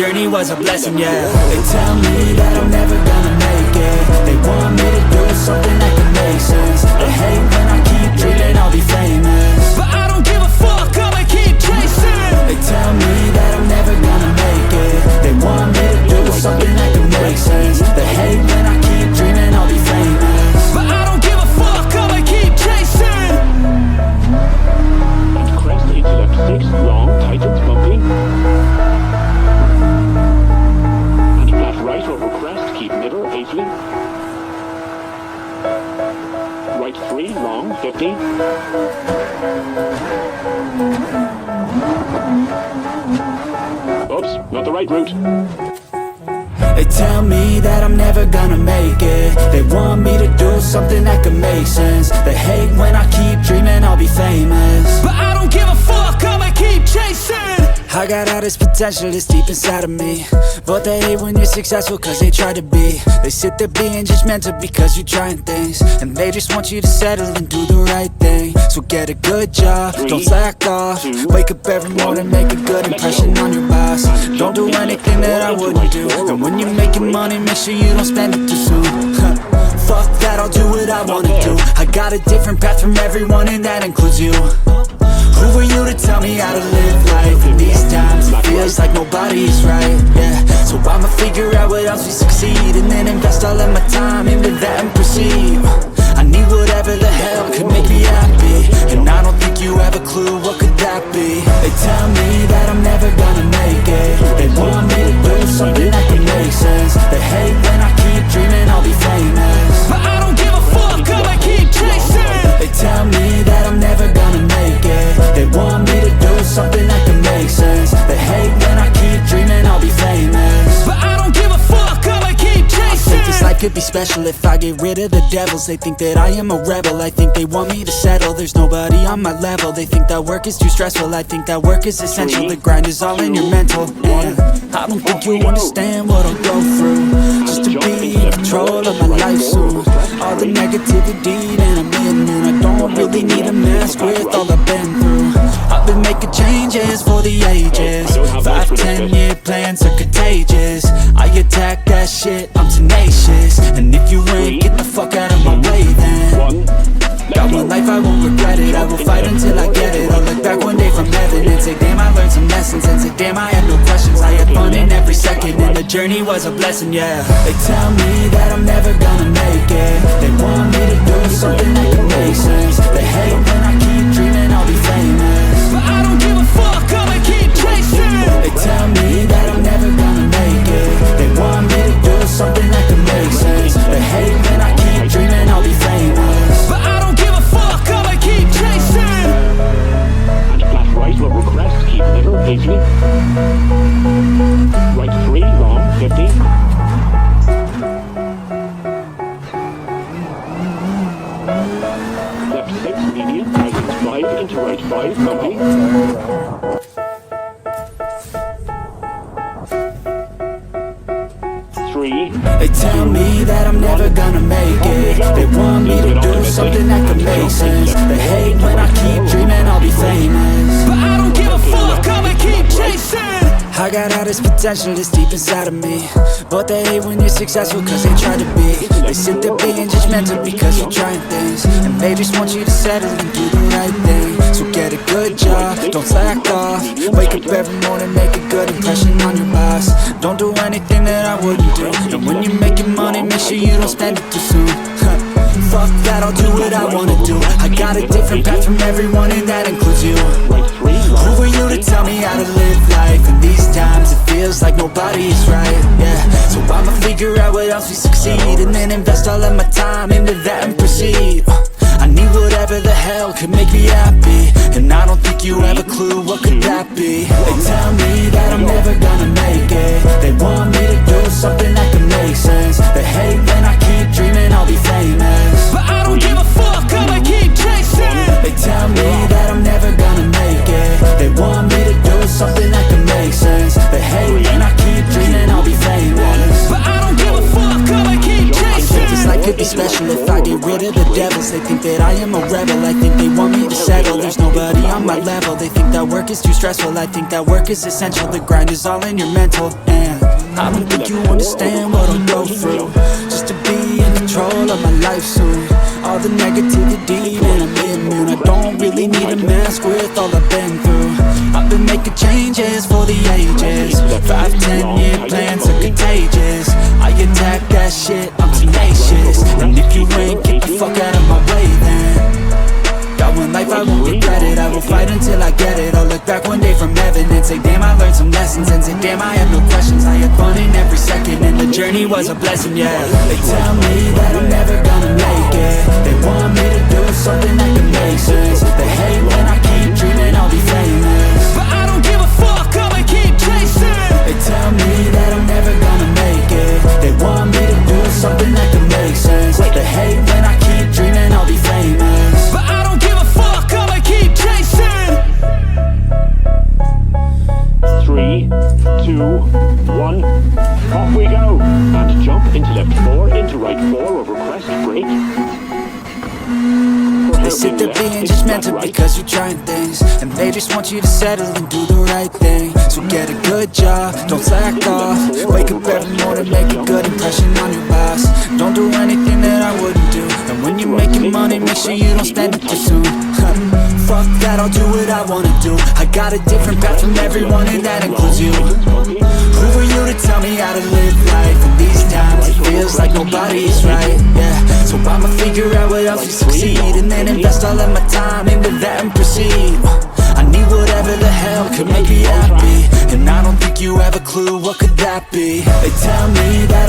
journey was a blessing, yeah. They tell me that I'm never gonna make it. They want me to do something that can make sense. They hate when I keep dreaming I'll be famous, but I don't give a fuck, I'ma keep chasing. They tell me that I'm never gonna make it. They want me to do something that can make sense. They hate when I keep dreaming I'll be famous, but I don't give a fuck, I'ma keep chasing. And crest into left 6, long, tightens, bumping. And flat right over crest, keep middle, 80. Right 3, long, 50. Oops, not the right route. They tell me that I'm never gonna make it. They want me to do something that can make sense. They hate when I keep dreaming I'll be famous, but I don't give a fuck, I'ma keep chasing. I got all this potential that's deep inside of me, but they hate when you're successful cause they try to be. They sit there being judgmental because you're trying things, and they just want you to settle and do the right thing. So get a good job, don't slack off. Wake up every morning, make a good impression on your boss. Don't do anything that I wouldn't do. And when you're making money, make sure you don't spend it too soon. Fuck that, I'll do what I wanna do. I got a different path from everyone and that includes you. Who are you to tell me how to live life? In these times it feels like nobody's right, yeah. So I'ma figure out what else we succeed, and then invest all of my time into that and proceed. I need whatever the hell could make me happy, and I don't think you have a clue what could that be. They tell me that I'm never gonna make it. They want me to do something that can make sense. They hate when I keep dreaming I'll be famous, but I don't give a fuck, I'ma keep chasing. They tell me that I'm never gonna make it. They want me to do something that can make sense. They hate when I keep dreaming I'll be famous, but I don't give a fuck, I'ma keep chasing. I think this life could be special if I get rid of the devils. They think that I am a rebel, I think they want me to settle. There's nobody on my level. They think that work is too stressful, I think that work is essential. The grind is all in your mental, yeah. I don't think you understand what I'll go through just to be in control of my life soon. All the negativity that I'm in, and I don't really need a mask with all I've been through. I've been making changes for the ages. 5-10 year plans are contagious. I attack that shit, I'm tenacious. And if you ain't, get the fuck out of my way then. Got one life, I won't regret it. I will fight until I get it. I'll look back one day from heaven and say, damn, I learned some lessons. And say, damn, I had no questions. I had fun in every second, and the journey was a blessing, yeah. They tell me that I'm never gonna make it. They want me to do something that can make sense. They hate when I keep dreaming I'll be famous, but I don't give a fuck, I'ma keep chasing. They tell me that I'm never gonna make it. They want me to do something that can make sense. They hate when I keep dreaming I'll be famous, but I don't give a fuck, I'ma keep chasing. And flat right over crest, keep middle, 80. Right 3, long, 50. Left 6, medium, tightens 5, into right 5, bumpy. They tell me that I'm never gonna make it. They want me to do something that can make sense. They hate when I keep dreaming I'll be famous, but I don't give a fuck, I'ma keep chasing. I got all this potential that's deep inside of me, but they hate when you're successful cause they try to be. They sit there being judgmental because you're trying things, and they just want you to settle and do the right thing. So get a good job, don't slack off. Wake up every morning, make a good impression on your boss. Don't do anything that I wouldn't do. And when you're making money, make sure you don't spend it too soon. Fuck that, I'll do what I wanna do. I got a different path from everyone, and that includes you. Who are you to tell me how to live life? In these times it feels like nobody is right, yeah. So I'ma figure out what else we succeed, and then invest all of my time into that and proceed. I need whatever the hell could make me happy, and I don't think you have a clue what could that be. They tell me that I'm never gonna make it. They want me to do something that can make sense. They hate when I keep dreaming I'll be famous, but I don't give a fuck, I'ma keep chasing. They tell me that I'm never gonna make it. They want me to do something that can make sense. They hate when I keep dreaming I'll be famous, but I don't give a fuck, I'ma keep chasing. This life could be special if I get rid of the devils. They think that I am a rebel, I think they want me to settle. There's nobody on on my level. They think that work is too stressful, I think that work is essential. The grind is all in your mental, and I don't think you understand what I'll go through just to be in control of my life soon. All the negativity, man, I'm immune. I don't really need a mask with all I've been through. I've been making changes for the ages. 5-10 year plans are contagious. I attack that shit, I'm tenacious. And if you ain't, get the fuck out of my way then. Got one life, I won't regret it. I will fight until I get it. I'll look back one day from heaven and say, damn, I learned some lessons. And say, damn, I have no questions. I had fun in every second, and the journey was a blessing, yeah. They tell me that I'm never gonna make it. They want me to do something that can make sense. They hate when I keep dreaming I'll be famous, but I don't give a fuck, I'ma keep chasing. They tell me that I'm never gonna make it. They want me to do something that can make sense. They hate when I keep dreaming I'll be famous, but I don't give a fuck, I'ma keep chasing. 3, 2, 1, off we go! And jump into left 4, into right 4 over crest, brake. They sit there being judgmental because you're trying things, and they just want you to settle and do the right thing. So get a good job, don't slack off. Wake up every morning, make a good impression on your boss. Don't do anything that I wouldn't do. And when you're making money, make sure you don't spend it too soon. Fuck that, I'll do what I wanna do. I got a different path from everyone, and that includes you. Who are you to tell me how to live life? In these times it feels like nobody's right, yeah. So I'ma figure out what else to succeed, and then invest all of my time into that and proceed. I need whatever the hell could make me happy, and I don't think you have a clue what could that be. They tell me that